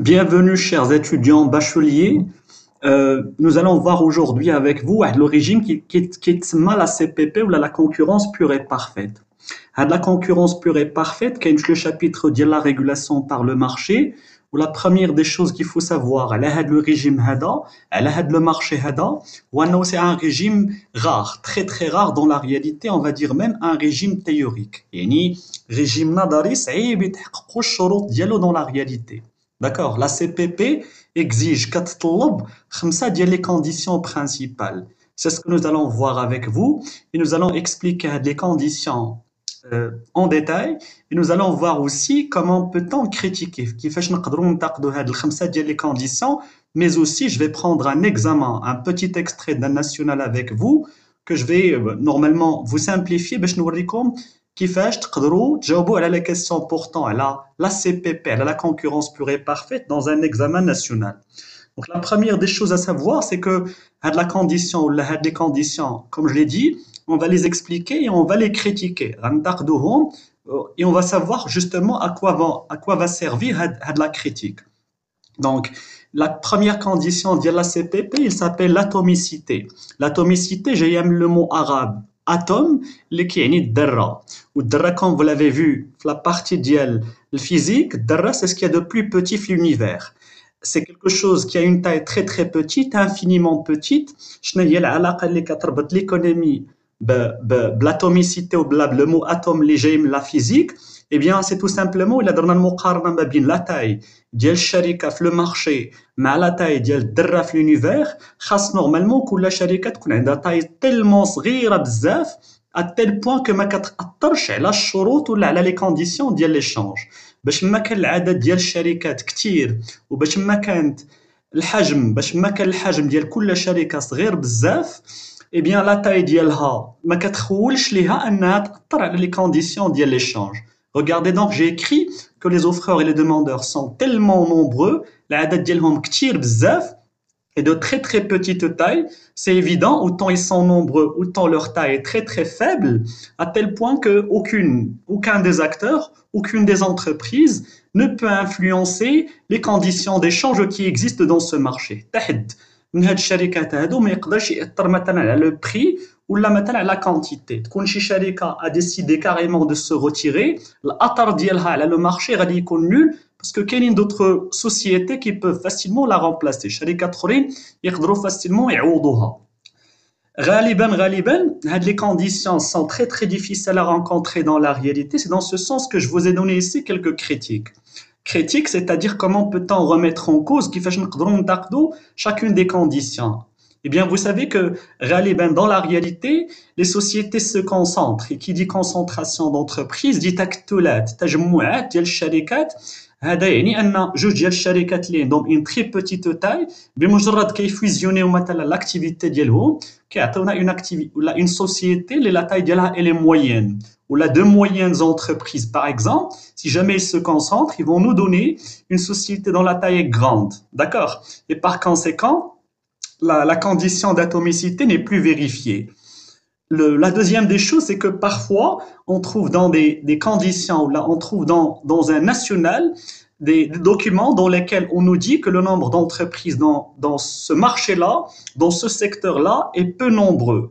Bienvenue, chers étudiants bacheliers. Nous allons voir aujourd'hui avec vous le régime qui est la CPP ou la concurrence pure et parfaite. La concurrence pure et parfaite, qui est le chapitre de la régulation par le marché, où la première des choses qu'il faut savoir, le régime le marché c'est un régime rare, très très rare dans la réalité, on va dire même un régime théorique. يعني régime نظري صعيب يتحققوا الشروط ديالو dans la réalité. D'accord, la CPP exige كتطلب خمسة ديال les conditions principales. C'est ce que nous allons voir avec vous et nous allons expliquer les conditions en détail et nous allons voir aussi comment peut-on critiquer كيفاش نقدروا ننتقدوا هاد الخمسة ديال les conditions, mais aussi je vais prendre un examen, un petit extrait d'un national avec vous que je vais normalement vous simplifier باش نوريكم كيفاش تقدروا تجاوبوا على la question portant على la CPP, على la concurrence pure et parfaite dans un examen national. Donc la première des choses à savoir, c'est que la condition ou les conditions, comme je l'ai dit, on va les expliquer et on va les critiquer. Et on va savoir justement à quoi va servir la critique. Donc, la première condition de la CPP, il s'appelle l'atomicité. L'atomicité, j'ai le mot arabe atome, qui est dara. Ou dara, comme vous l'avez vu, la partie de physique, dara, c'est ce qu'il y a de plus petit dans l'univers. C'est quelque chose qui a une taille très très petite, infiniment petite. شنو هي العلاقة اللي كتربط l'économie بالاtomicité ou le mot atome اللي جاي من la physique? Eh bien, c'est tout simplement إلا درنا المقارنة ما بين la taille ديال الشركة في le marché مع la taille ديال الذرة في l'univers, خاص normalement كل شركة تكون عندها taille tellement صغيرة بزاف à tel point que ما كتأثرش على الشروط ولا على les conditions ديال l'échange. باش ما كان العدد ديال الشركات كتير وباش ما كان الحجم ديال كل شركة صغير بزاف, eh bien la taille ديالها ما كتخولش ليها انها تأثر على les conditions ديال l'échange. Regardez donc, j'ai écrit que les offreurs et les demandeurs sont tellement nombreux, العدد ديالهم كتير بزاف et de très très petite taille. C'est évident, autant ils sont nombreux, autant leur taille est très très faible, à tel point que aucun des acteurs, aucune des entreprises ne peut influencer les conditions d'échange qui existent dans ce marché. تحد من هاد الشركات هادو ما يقدرش يأثر مثلا على le prix ولا مثلا على la quantité. تكون شي شركة a décidé carrément de se retirer, الأثر ديالها على le marché غادي يكون nul parce que كاينين d'autres sociétés qui peuvent facilement la remplacer. شركات أخرين يقدروا facilement يعوضوها. غالبا هاد les conditions sont très très difficiles à rencontrer dans la réalité. C'est dans ce sens que je vous ai donné ici quelques critiques. Critique, c'est-à-dire comment peut-on remettre en cause كيفاش نقدروا ننتقدوا chacune des conditions. Eh bien, vous savez que dans la réalité, les sociétés se concentrent. Et qui dit concentration d'entreprises dit تكتلات, تجمعات ديال الشركات. هذا يعني أن جوج ديال الشركات اللي عندهم une très petite taille, بمجرد كيفوزيونيو مثلا l'activité ديالهم كيعطيونا une société اللي la taille ديالها elle est moyenne. Ou là, deux moyennes entreprises, par exemple, si jamais ils se concentrent, ils vont nous donner une société dont la taille est grande. D'accord? Et par conséquent, la condition d'atomicité n'est plus vérifiée. La deuxième des choses, c'est que parfois, on trouve dans des conditions, là, on trouve dans un national des documents dans lesquels on nous dit que le nombre d'entreprises dans ce marché-là, dans ce secteur-là, est peu nombreux.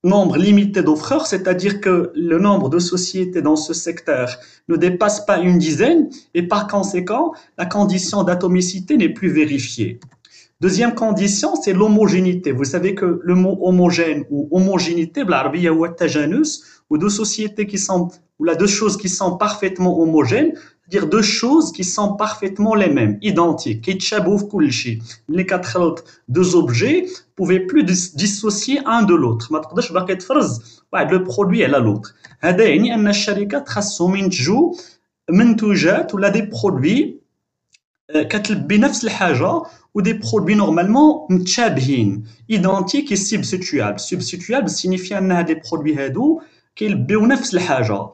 Nombre limité d'offreurs, c'est-à-dire que le nombre de sociétés dans ce secteur ne dépasse pas une dizaine et par conséquent, la condition d'atomicité n'est plus vérifiée. Deuxième condition, c'est l'homogénéité. Vous savez que le mot homogène ou homogénéité, ou deux sociétés qui sont, ou là, deux choses qui sont parfaitement homogènes, c'est-à-dire deux choses qui sont parfaitement les mêmes, identiques, qui les quatre autres, deux objets, ne pouvaient plus dissocier un de l'autre. Le produit à l'autre. هذا يعني أن الشركات خاصهم ينتجوا منتوجات ولا des produits كتلبي نفس الحاجة ou des produits normalement متشابهين, identiques et substituables. Substituables signifie أن هاد les produits هادو كيلبيو نفس الحاجة.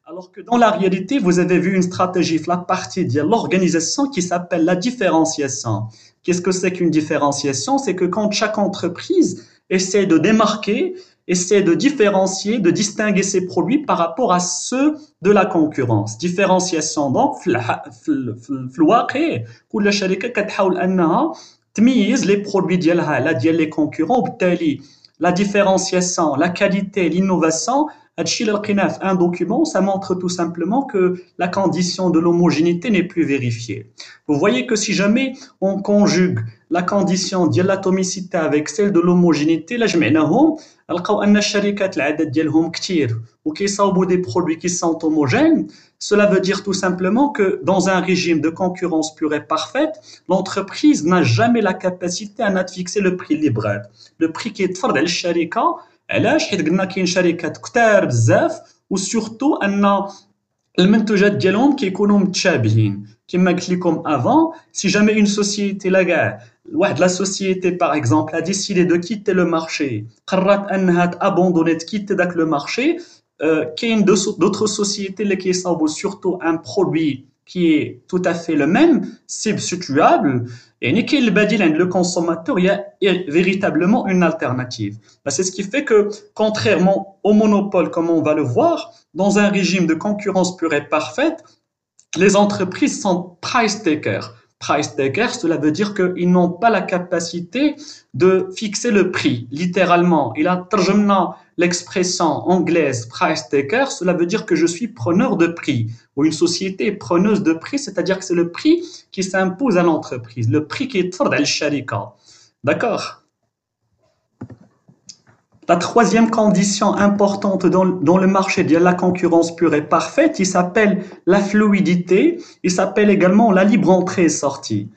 Alors que dans la réalité, vous avez vu une stratégie, la partie de l'organisation qui s'appelle la différenciation. Qu'est-ce que c'est qu'une différenciation? C'est que quand chaque entreprise essaie de démarquer essaie de différencier, de distinguer ses produits par rapport à ceux de la concurrence. Différenciation donc في الواقع كل شركة كتحاول أنها تميز les produits ديالها على ديال les concurrents وبالتالي la différenciation, la qualité, l'innovation هادشي اللي لقيناه في un document, ça montre tout simplement que la condition de l'homogénéité n'est plus vérifiée. Vous voyez que si jamais on conjugue la condition ديال l'atomicité avec celle de l'homogénéité, là جمعناهم نلقاو ان الشركات العدد ديالهم كتير وكيصاوبوا des produits qui sont homogènes. Cela veut dire tout simplement que dans un régime de concurrence pure et parfaite, l'entreprise n'a jamais la capacité à fixer le prix libre. Le prix qui est فرض على الشركة علاش حيت قلنا كاين شركات كتار بزاف وسورتو ان المنتوجات ديالهم كيكونوا متشابهين كما قلت لكم avant si jamais une société لا كاع واحد لا société par exemple a décidé de quitter le marché قررت انها abandonner de quitter داك le marché كاين d'autres sociétés اللي كيصاوبوا surtout un produit qui est tout à fait le même substituable يعني كاين البديل عند le consommateur il y a véritablement une alternative. C'est ce qui fait que contrairement au monopole comme on va le voir dans un régime de concurrence pure et parfaite les entreprises sont price takers. Price takers, cela veut dire qu'ils n'ont pas la capacité de fixer le prix. Littéralement, il a ترجمنا l'expression anglaise price taker, cela veut dire que je suis preneur de prix. Ou une société est preneuse de prix, c'est-à-dire que c'est le prix qui s'impose à l'entreprise, le prix qui est تفرض على الشركة. D'accord? La troisième condition importante dans le marché de la concurrence pure et parfaite, il s'appelle la fluidité, il s'appelle également la libre entrée et sortie.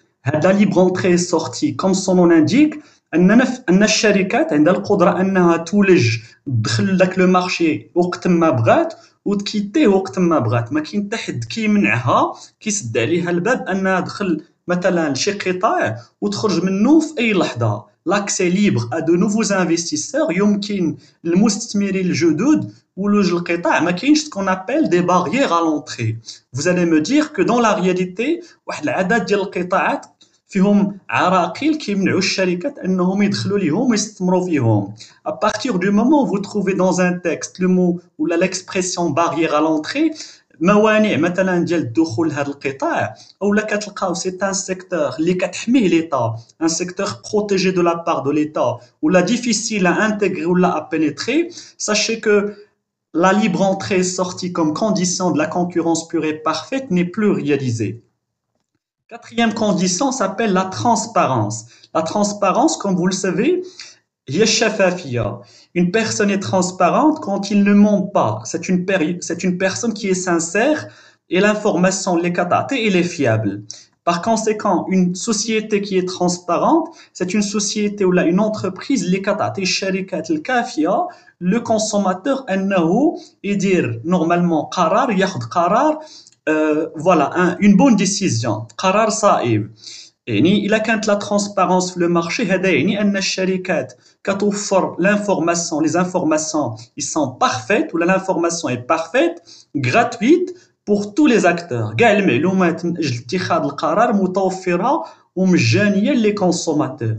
La libre entrée et sortie, comme son nom l'indique, أن الشركات عندها القدرة أنها تولج تدخل داك لو مارشي وقت ما بغات وتكيتيه وقت ما بغات ما كاين حتى حد كيمنعها كيسد عليها الباب أنها تدخل مثلا لشي قطاع وتخرج منه في أي لحظة. L'accès libre à de nouveaux investisseurs يمكن للمستثمرين الجدد ولوج القطاع ما كاينش ce qu'on appelle des barrières à l'entrée. Vous allez me dire que dans la réalité واحد العدد ديال القطاعات فيهم عراقيل كيمنعوا الشركات انهم يدخلوا ليهم ويستثمروا فيهم. À partir du moment où vous trouvez dans un texte le mot ou l'expression barrière à l'entrée موانع مثلا ديال الدخول لهذا القطاع اولا كتلقاو سي ان سيكتور اللي كتحميه ليطا ان سيكتور بروتيجي دو لا بار دو ليطا ولا difficile à intégrer ولا à pénétrer, sachez que la libre entrée et sortie comme condition de la concurrence pure et parfaite n'est plus réalisée. Quatrième condition s'appelle la transparence. La transparence, comme vous le savez, هي الشفافية. Une personne est transparente quand il ne ment pas. C'est une personne qui est sincère et l'information اللي كتعطي elle est fiable. Par conséquent, une société qui est transparente, c'est une société ou une entreprise اللي كتعطي الشركات الكافية le consommateur أنه يدير normalement قرار ياخذ قرار voilà une bonne décision قرار صائب. يعني إلا كانت لا ترانسبارونس في لو مارشي هذا يعني أن الشركات كتوفر l'information, les informations ils sont parfaites ou l'information est parfaite, gratuite pour tous les acteurs. كاع المعلومات من أجل اتخاذ القرار متوفرة ومجانية لي كونسوماتور.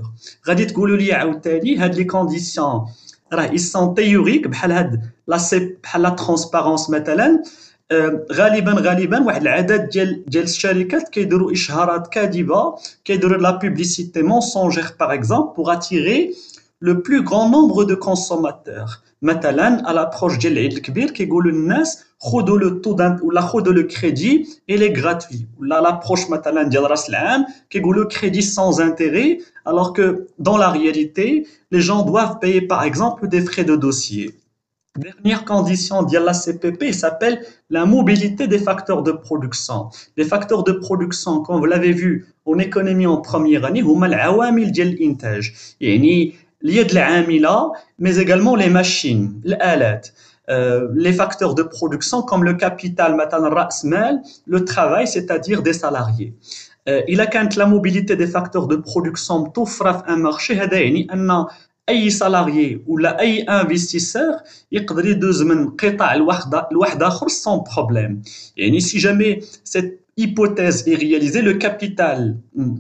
غادي تقولوا لي عاوتاني هاد لي كونديسيون راه ils sont théoriques بحال هاد بحال لا ترانسبارونس مثلا غالبا واحد العدد ديال الشركات كيديروا اشهارات كاذبه كيديروا لا بوبليسيتي mensongère par exemple pour attirer le plus grand nombre de consommateurs. مثلا à l'approche ديال العيد الكبير كيقولوا للناس خذوا لو طو ولا خذوا لو كريدي et les gratuit ولا l'approche مثلا ديال راس العام كيقولوا crédit sans intérêt alors que dans la réalité les gens doivent payer par exemple des frais de dossier. Dernière condition de la CPP, il s'appelle la mobilité des facteurs de production. Les facteurs de production, comme vous l'avez vu en économie en première année, هما العوامل ديال الإنتاج. يعني اليد العاملة, mais également les machines, الآلات. Les facteurs de production comme le capital, مثلا رأس مال, le travail, c'est-à-dire des salariés. إلا كانت la mobilité des facteurs de production متوفرة في un marché, هذا يعني أن اي سالاريي ولا اي انفستيسور يقدر يدوز من قطاع لواحد اخر سون بروبليم. يعني si jamais cette hypothèse est réalisée, le capital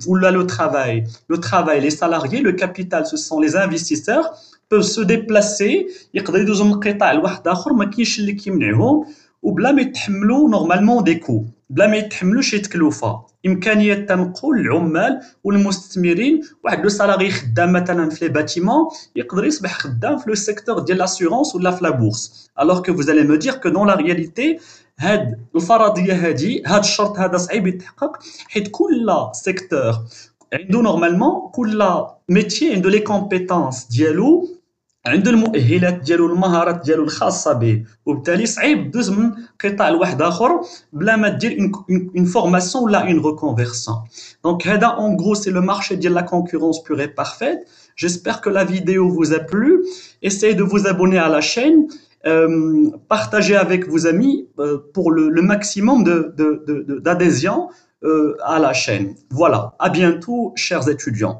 ou là le travail, les salariés, le capital, ce sont les investisseurs, peuvent se déplacer يقدر يدوزوا من قطاع لواحد اخر ما كاينش اللي كيمنعهم وبلا ما يتحملوا نورمالمون دي كو، بلا ما يتحملوا شي تكلفه. امكانيه تنقل العمال والمستثمرين، واحد لو سالاري خدام مثلا في لي باتيمون يقدر يصبح خدام في لو سيكتور ديال لاسيورونس ولا في لا بورس. alors que vous allez me dire que dans la réalité هاد الفرضيه هاد الشرط هذا صعيب يتحقق، حيت كل سيكتور عنده نورمالمون كل ميتيي عنده لي كومبيتونس ديالو، عنده المؤهلات ديالو المهارات ديالو الخاصه به، وبالتالي صعيب دوز من قطاع لواحد اخر بلا ما دير اون فورماسيون ولا اون ريكونفيرسيون. دونك هذا اون غرو سي لو مارشي ديال لا كونكورونس بور اي بارفيت. J'espère que la vidéo vous a plu. Essayez de vous abonner à la chaîne. Partagez avec vos amis pour le maximum d'adhésion à la chaîne. Voilà, à bientôt, chers étudiants.